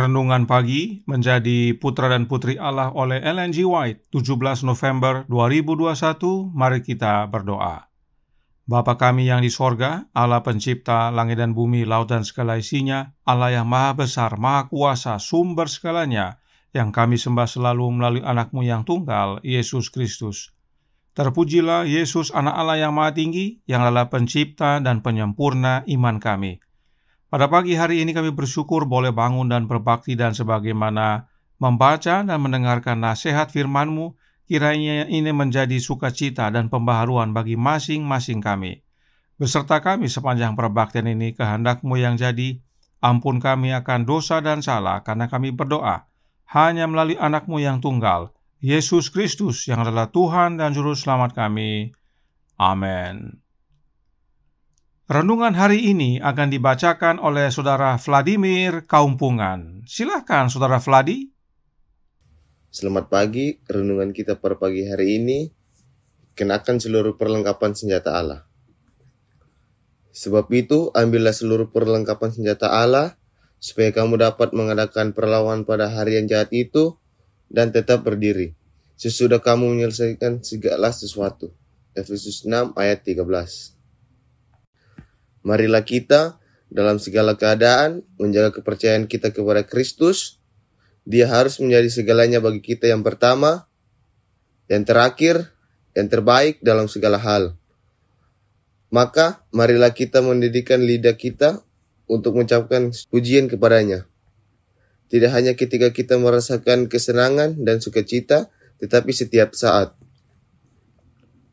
Renungan Pagi menjadi Putra dan Putri Allah oleh Ellen G. White, 17 November 2021. Mari kita berdoa. Bapa kami yang di sorga, Allah pencipta langit dan bumi, laut dan segala isinya, Allah yang maha besar, maha kuasa, sumber segalanya, yang kami sembah selalu melalui anak-Mu yang tunggal, Yesus Kristus. Terpujilah Yesus, anak Allah yang maha tinggi, yang adalah pencipta dan penyempurna iman kami. Pada pagi hari ini kami bersyukur boleh bangun dan berbakti, dan sebagaimana membaca dan mendengarkan nasihat firman-Mu, kiranya ini menjadi sukacita dan pembaharuan bagi masing-masing kami. Beserta kami sepanjang perbaktian ini, kehendak-Mu yang jadi. Ampun kami akan dosa dan salah, karena kami berdoa hanya melalui anak-Mu yang tunggal, Yesus Kristus, yang adalah Tuhan dan Juru Selamat kami. Amin. Renungan hari ini akan dibacakan oleh Saudara Vladimir Kaumpungan. Silakan Saudara Vladi. Selamat pagi, renungan kita pada pagi hari ini, kenakan seluruh perlengkapan senjata Allah. Sebab itu, ambillah seluruh perlengkapan senjata Allah, supaya kamu dapat mengadakan perlawanan pada hari yang jahat itu, dan tetap berdiri, sesudah kamu menyelesaikan segala sesuatu. Efesus 6 ayat 13. Marilah kita dalam segala keadaan menjaga kepercayaan kita kepada Kristus. Dia harus menjadi segalanya bagi kita, yang pertama, yang terakhir, yang terbaik dalam segala hal. Maka marilah kita mendidikkan lidah kita untuk mengucapkan pujian kepadanya. Tidak hanya ketika kita merasakan kesenangan dan sukacita, tetapi setiap saat.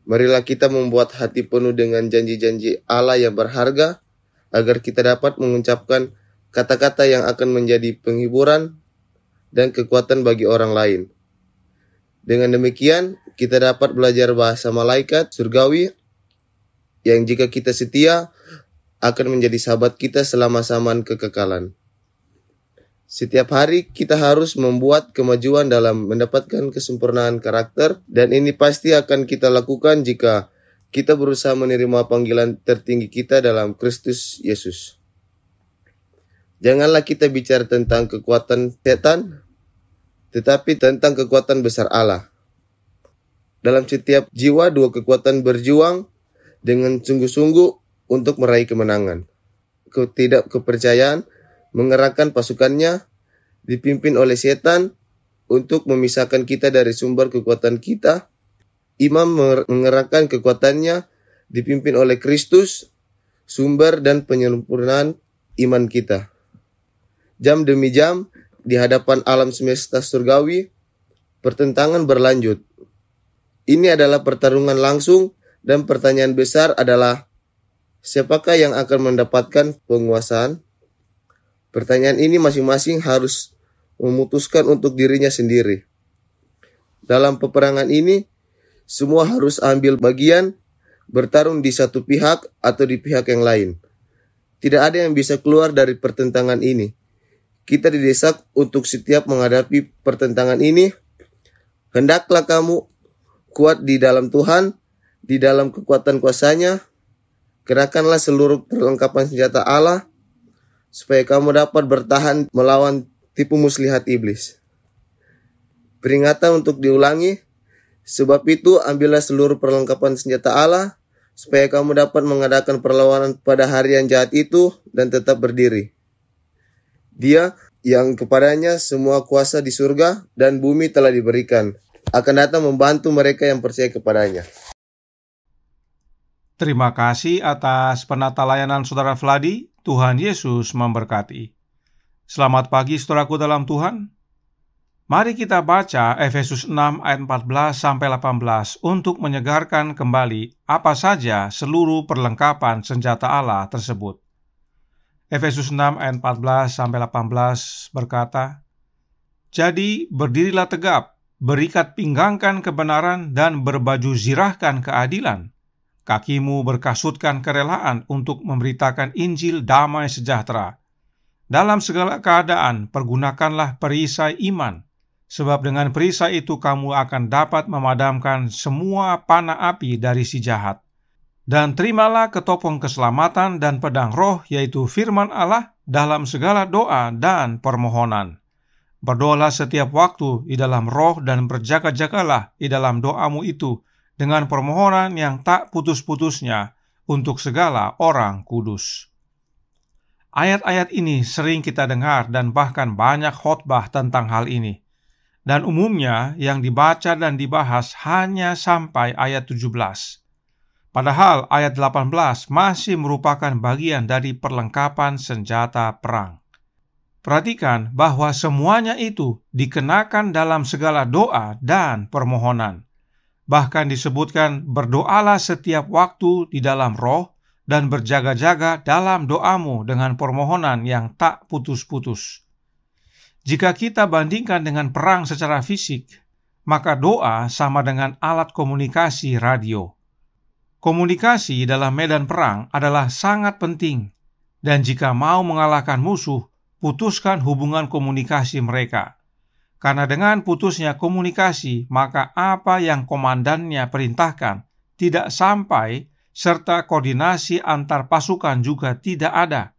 Marilah kita membuat hati penuh dengan janji-janji Allah yang berharga, agar kita dapat mengucapkan kata-kata yang akan menjadi penghiburan dan kekuatan bagi orang lain. Dengan demikian, kita dapat belajar bahasa malaikat surgawi, yang jika kita setia, akan menjadi sahabat kita selama zaman kekekalan. Setiap hari kita harus membuat kemajuan dalam mendapatkan kesempurnaan karakter, dan ini pasti akan kita lakukan jika kita berusaha menerima panggilan tertinggi kita dalam Kristus Yesus. Janganlah kita bicara tentang kekuatan setan, tetapi tentang kekuatan besar Allah. Dalam setiap jiwa, dua kekuatan berjuang dengan sungguh-sungguh untuk meraih kemenangan. Ketidakkepercayaan mengerahkan pasukannya, dipimpin oleh setan untuk memisahkan kita dari sumber kekuatan kita. Iman mengerahkan kekuatannya, dipimpin oleh Kristus, sumber dan penyempurnaan iman kita. Jam demi jam, di hadapan alam semesta surgawi, pertentangan berlanjut. Ini adalah pertarungan langsung, dan pertanyaan besar adalah, siapakah yang akan mendapatkan penguasaan? Pertanyaan ini masing-masing harus memutuskan untuk dirinya sendiri. Dalam peperangan ini, semua harus ambil bagian, bertarung di satu pihak atau di pihak yang lain. Tidak ada yang bisa keluar dari pertentangan ini. Kita didesak untuk setiap menghadapi pertentangan ini. Hendaklah kamu kuat di dalam Tuhan, di dalam kekuatan kuasa-Nya. Kenakanlah seluruh perlengkapan senjata Allah, supaya kamu dapat bertahan melawan tipu muslihat iblis. Peringatan untuk diulangi. Sebab itu, ambillah seluruh perlengkapan senjata Allah, supaya kamu dapat mengadakan perlawanan pada hari yang jahat itu, dan tetap berdiri. Dia yang kepadanya semua kuasa di surga dan bumi telah diberikan, akan datang membantu mereka yang percaya kepadanya. Terima kasih atas penata layanan Saudara Vladi. Tuhan Yesus memberkati. Selamat pagi saudaraku dalam Tuhan. Mari kita baca Efesus 6 ayat 14-18 untuk menyegarkan kembali apa saja seluruh perlengkapan senjata Allah tersebut. Efesus 6 ayat 14-18 berkata, "Jadi berdirilah tegap, berikat pinggangkan kebenaran dan berbaju zirahkan keadilan. Kakimu berkasutkan kerelaan untuk memberitakan Injil damai sejahtera. Dalam segala keadaan pergunakanlah perisai iman, sebab dengan perisai itu kamu akan dapat memadamkan semua panah api dari si jahat. Dan terimalah ketopong keselamatan dan pedang roh, yaitu firman Allah, dalam segala doa dan permohonan. Berdoalah setiap waktu di dalam roh dan berjaga-jagalah di dalam doamu itu dengan permohonan yang tak putus-putusnya untuk segala orang kudus. Ayat-ayat ini sering kita dengar dan bahkan banyak khotbah tentang hal ini. Dan umumnya yang dibaca dan dibahas hanya sampai ayat 17. Padahal ayat 18 masih merupakan bagian dari perlengkapan senjata perang. Perhatikan bahwa semuanya itu dikenakan dalam segala doa dan permohonan. Bahkan disebutkan berdoalah setiap waktu di dalam roh dan berjaga-jaga dalam doamu dengan permohonan yang tak putus-putus. Jika kita bandingkan dengan perang secara fisik, maka doa sama dengan alat komunikasi radio. Komunikasi dalam medan perang adalah sangat penting, dan jika mau mengalahkan musuh, putuskan hubungan komunikasi mereka. Karena dengan putusnya komunikasi, maka apa yang komandannya perintahkan tidak sampai, serta koordinasi antar pasukan juga tidak ada.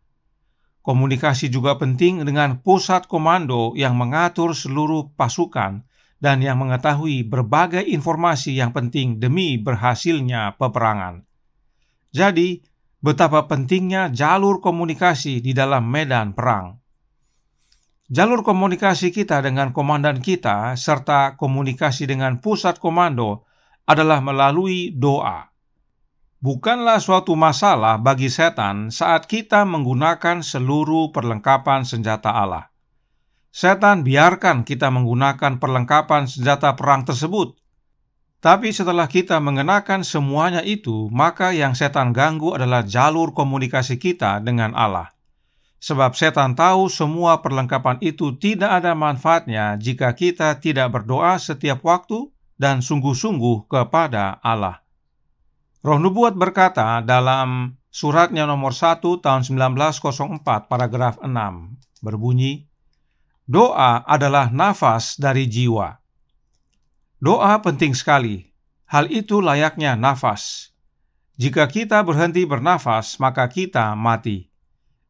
Komunikasi juga penting dengan pusat komando yang mengatur seluruh pasukan dan yang mengetahui berbagai informasi yang penting demi berhasilnya peperangan. Jadi, betapa pentingnya jalur komunikasi di dalam medan perang. Jalur komunikasi kita dengan komandan kita serta komunikasi dengan pusat komando adalah melalui doa. Bukanlah suatu masalah bagi setan saat kita menggunakan seluruh perlengkapan senjata Allah. Setan biarkan kita menggunakan perlengkapan senjata perang tersebut. Tapi setelah kita mengenakan semuanya itu, maka yang setan ganggu adalah jalur komunikasi kita dengan Allah. Sebab setan tahu semua perlengkapan itu tidak ada manfaatnya jika kita tidak berdoa setiap waktu dan sungguh-sungguh kepada Allah. Roh Nubuat berkata dalam suratnya nomor 1 tahun 1904 paragraf 6 berbunyi, doa adalah nafas dari jiwa. Doa penting sekali. Hal itu layaknya nafas. Jika kita berhenti bernafas, maka kita mati.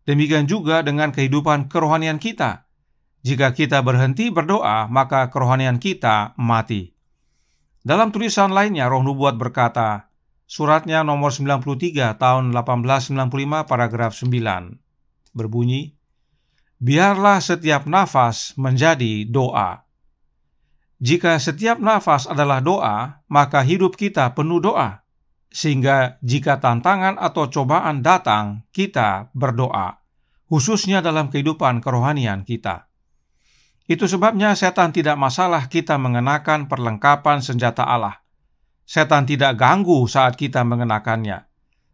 Demikian juga dengan kehidupan kerohanian kita. Jika kita berhenti berdoa, maka kerohanian kita mati. Dalam tulisan lainnya, Roh Nubuat berkata, suratnya nomor 93 tahun 1895 paragraf 9 berbunyi, biarlah setiap nafas menjadi doa. Jika setiap nafas adalah doa, maka hidup kita penuh doa. Sehingga jika tantangan atau cobaan datang, kita berdoa, khususnya dalam kehidupan kerohanian kita. Itu sebabnya setan tidak masalah kita mengenakan perlengkapan senjata Allah. Setan tidak ganggu saat kita mengenakannya,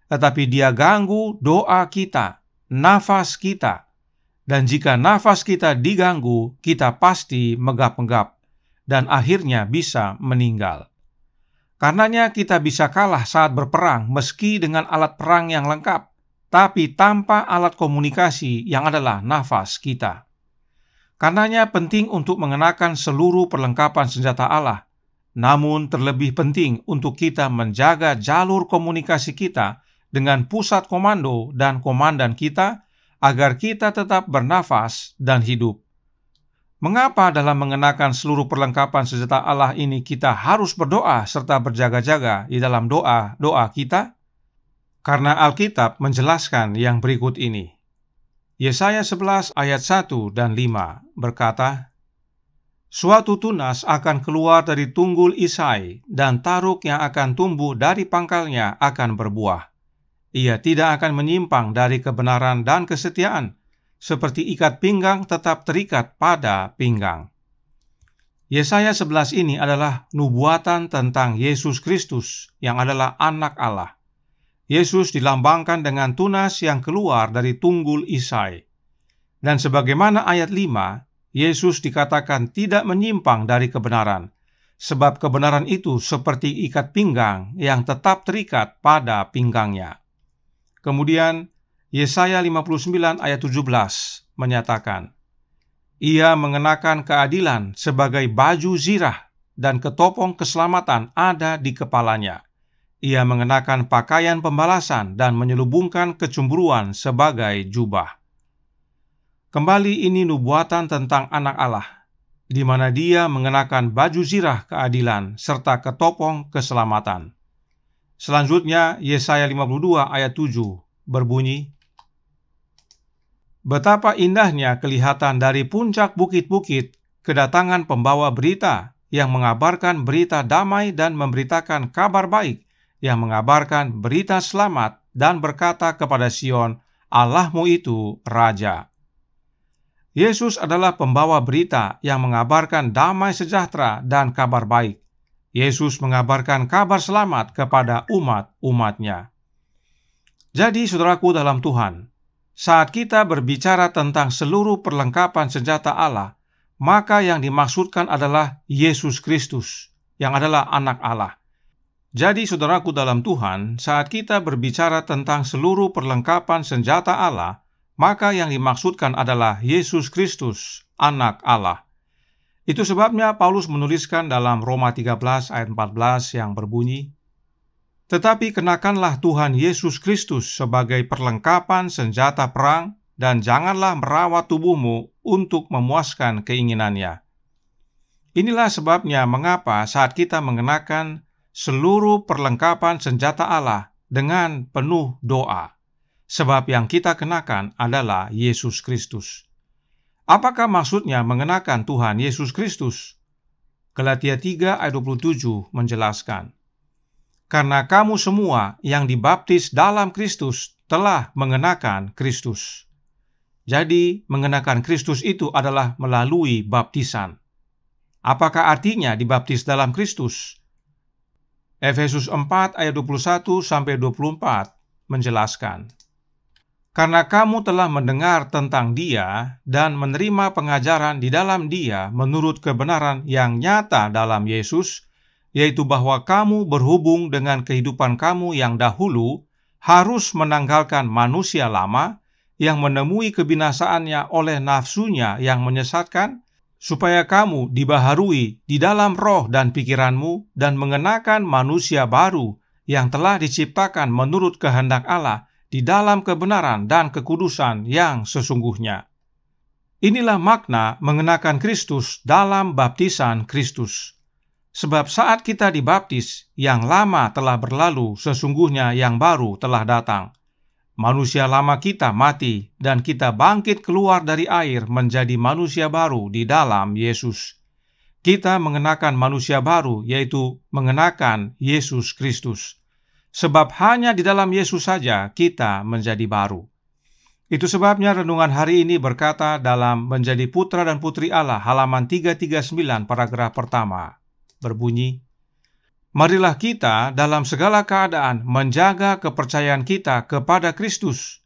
tetapi dia ganggu doa kita, nafas kita. Dan jika nafas kita diganggu, kita pasti megap-megap dan akhirnya bisa meninggal. Karenanya kita bisa kalah saat berperang meski dengan alat perang yang lengkap, tapi tanpa alat komunikasi yang adalah nafas kita. Karenanya penting untuk mengenakan seluruh perlengkapan senjata Allah. Namun terlebih penting untuk kita menjaga jalur komunikasi kita dengan pusat komando dan komandan kita agar kita tetap bernafas dan hidup. Mengapa dalam mengenakan seluruh perlengkapan senjata Allah ini kita harus berdoa serta berjaga-jaga di dalam doa kita? Karena Alkitab menjelaskan yang berikut ini. Yesaya 11 ayat 1 dan 5 berkata, suatu tunas akan keluar dari tunggul Isai, dan taruk yang akan tumbuh dari pangkalnya akan berbuah. Ia tidak akan menyimpang dari kebenaran dan kesetiaan, seperti ikat pinggang tetap terikat pada pinggang. Yesaya 11 ini adalah nubuatan tentang Yesus Kristus yang adalah anak Allah. Yesus dilambangkan dengan tunas yang keluar dari tunggul Isai. Dan sebagaimana ayat 5, Yesus dikatakan tidak menyimpang dari kebenaran, sebab kebenaran itu seperti ikat pinggang yang tetap terikat pada pinggangnya. Kemudian, Yesaya 59 ayat 17 menyatakan, ia mengenakan keadilan sebagai baju zirah dan ketopong keselamatan ada di kepalanya. Ia mengenakan pakaian pembalasan dan menyelubungkan kecemburuan sebagai jubah. Kembali ini nubuatan tentang anak Allah, di mana Dia mengenakan baju zirah keadilan serta ketopong keselamatan. Selanjutnya, Yesaya 52 ayat 7 berbunyi, "Betapa indahnya kelihatan dari puncak bukit-bukit kedatangan pembawa berita yang mengabarkan berita damai dan memberitakan kabar baik, yang mengabarkan berita selamat dan berkata kepada Sion, Allahmu itu Raja." Yesus adalah pembawa berita yang mengabarkan damai sejahtera dan kabar baik. Yesus mengabarkan kabar selamat kepada umat-umatnya. Jadi, saudaraku dalam Tuhan, saat kita berbicara tentang seluruh perlengkapan senjata Allah, maka yang dimaksudkan adalah Yesus Kristus, yang adalah Anak Allah. Jadi, saudaraku dalam Tuhan, saat kita berbicara tentang seluruh perlengkapan senjata Allah, maka yang dimaksudkan adalah Yesus Kristus, Anak Allah. Itu sebabnya Paulus menuliskan dalam Roma 13 ayat 14 yang berbunyi, "Tetapi kenakanlah Tuhan Yesus Kristus sebagai perlengkapan senjata perang, dan janganlah merawat tubuhmu untuk memuaskan keinginannya." Inilah sebabnya mengapa saat kita mengenakan seluruh perlengkapan senjata Allah dengan penuh doa, sebab yang kita kenakan adalah Yesus Kristus. Apakah maksudnya mengenakan Tuhan Yesus Kristus? Galatia 3 ayat 27 menjelaskan, "Karena kamu semua yang dibaptis dalam Kristus telah mengenakan Kristus." Jadi, mengenakan Kristus itu adalah melalui baptisan. Apakah artinya dibaptis dalam Kristus? Efesus 4 ayat 21-24 menjelaskan, "Karena kamu telah mendengar tentang Dia dan menerima pengajaran di dalam Dia menurut kebenaran yang nyata dalam Yesus, yaitu bahwa kamu berhubung dengan kehidupan kamu yang dahulu harus menanggalkan manusia lama yang menemui kebinasaannya oleh nafsunya yang menyesatkan, supaya kamu dibaharui di dalam roh dan pikiranmu dan mengenakan manusia baru yang telah diciptakan menurut kehendak Allah di dalam kebenaran dan kekudusan yang sesungguhnya." Inilah makna mengenakan Kristus dalam baptisan Kristus. Sebab saat kita dibaptis, yang lama telah berlalu, sesungguhnya yang baru telah datang. Manusia lama kita mati, dan kita bangkit keluar dari air menjadi manusia baru di dalam Yesus. Kita mengenakan manusia baru, yaitu mengenakan Yesus Kristus. Sebab hanya di dalam Yesus saja kita menjadi baru. Itu sebabnya renungan hari ini berkata dalam Menjadi Putra dan Putri Allah halaman 339 paragraf pertama, berbunyi, "Marilah kita dalam segala keadaan menjaga kepercayaan kita kepada Kristus.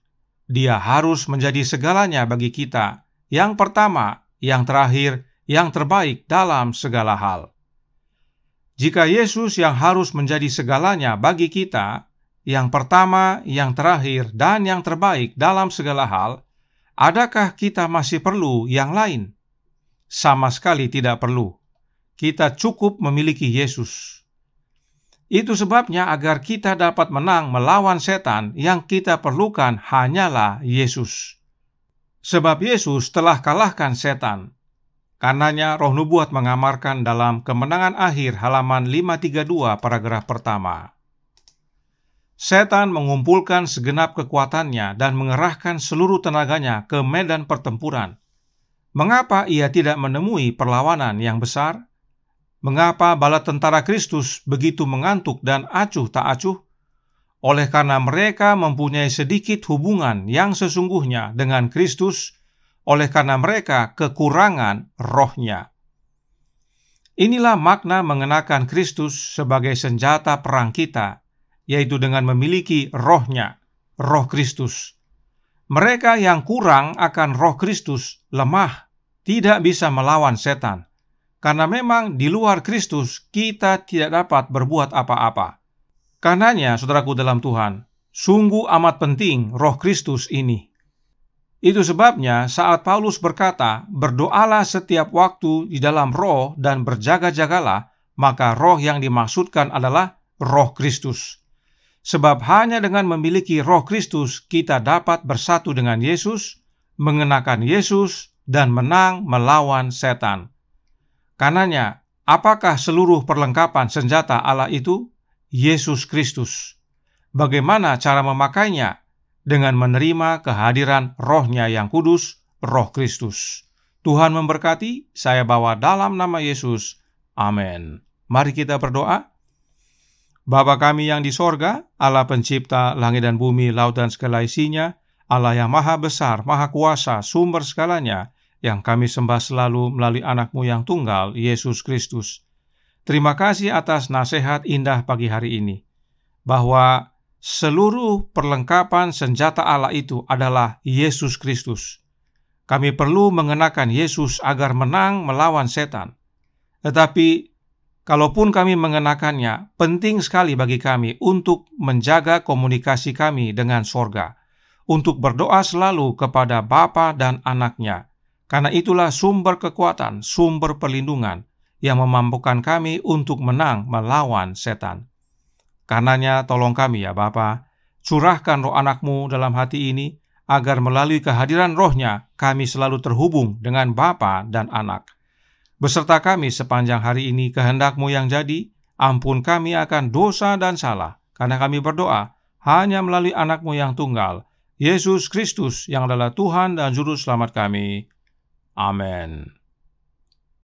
Dia harus menjadi segalanya bagi kita, yang pertama, yang terakhir, yang terbaik dalam segala hal." Jika Yesus yang harus menjadi segalanya bagi kita, yang pertama, yang terakhir, dan yang terbaik dalam segala hal, adakah kita masih perlu yang lain? Sama sekali tidak perlu. Kita cukup memiliki Yesus. Itu sebabnya agar kita dapat menang melawan setan, yang kita perlukan hanyalah Yesus. Sebab Yesus telah kalahkan setan. Karenanya Roh Nubuat mengamarkan dalam Kemenangan Akhir halaman 532 paragraf pertama, "Setan mengumpulkan segenap kekuatannya dan mengerahkan seluruh tenaganya ke medan pertempuran. Mengapa ia tidak menemui perlawanan yang besar? Mengapa bala tentara Kristus begitu mengantuk dan acuh tak acuh? Oleh karena mereka mempunyai sedikit hubungan yang sesungguhnya dengan Kristus, oleh karena mereka kekurangan rohnya." Inilah makna mengenakan Kristus sebagai senjata perang kita, yaitu dengan memiliki rohnya, roh Kristus. Mereka yang kurang akan roh Kristus lemah, tidak bisa melawan setan, karena memang di luar Kristus kita tidak dapat berbuat apa-apa. Karenanya, saudaraku dalam Tuhan, sungguh amat penting roh Kristus ini. Itu sebabnya saat Paulus berkata, "Berdoalah setiap waktu di dalam roh dan berjaga-jagalah," maka roh yang dimaksudkan adalah roh Kristus. Sebab hanya dengan memiliki roh Kristus kita dapat bersatu dengan Yesus, mengenakan Yesus, dan menang melawan setan. Karenanya, apakah seluruh perlengkapan senjata Allah itu? Yesus Kristus. Bagaimana cara memakainya? Dengan menerima kehadiran Roh-Nya yang kudus, Roh Kristus. Tuhan memberkati, saya bawa dalam nama Yesus. Amin. Mari kita berdoa. Bapa kami yang di sorga, Allah pencipta langit dan bumi, laut dan segala isinya, Allah yang maha besar, maha kuasa, sumber segalanya, yang kami sembah selalu melalui anak-Mu yang tunggal, Yesus Kristus. Terima kasih atas nasihat indah pagi hari ini, bahwa seluruh perlengkapan senjata Allah itu adalah Yesus Kristus. Kami perlu mengenakan Yesus agar menang melawan setan. Tetapi, kalaupun kami mengenakannya, penting sekali bagi kami untuk menjaga komunikasi kami dengan sorga, untuk berdoa selalu kepada Bapa dan Anak-Nya, karena itulah sumber kekuatan, sumber perlindungan yang memampukan kami untuk menang melawan setan. Karenanya tolong kami ya Bapa, curahkan roh anak-Mu dalam hati ini, agar melalui kehadiran Roh-Nya kami selalu terhubung dengan Bapa dan Anak. Beserta kami sepanjang hari ini kehendak-Mu yang jadi, ampun kami akan dosa dan salah, karena kami berdoa hanya melalui anak-Mu yang tunggal, Yesus Kristus yang adalah Tuhan dan Juru Selamat kami. Amin.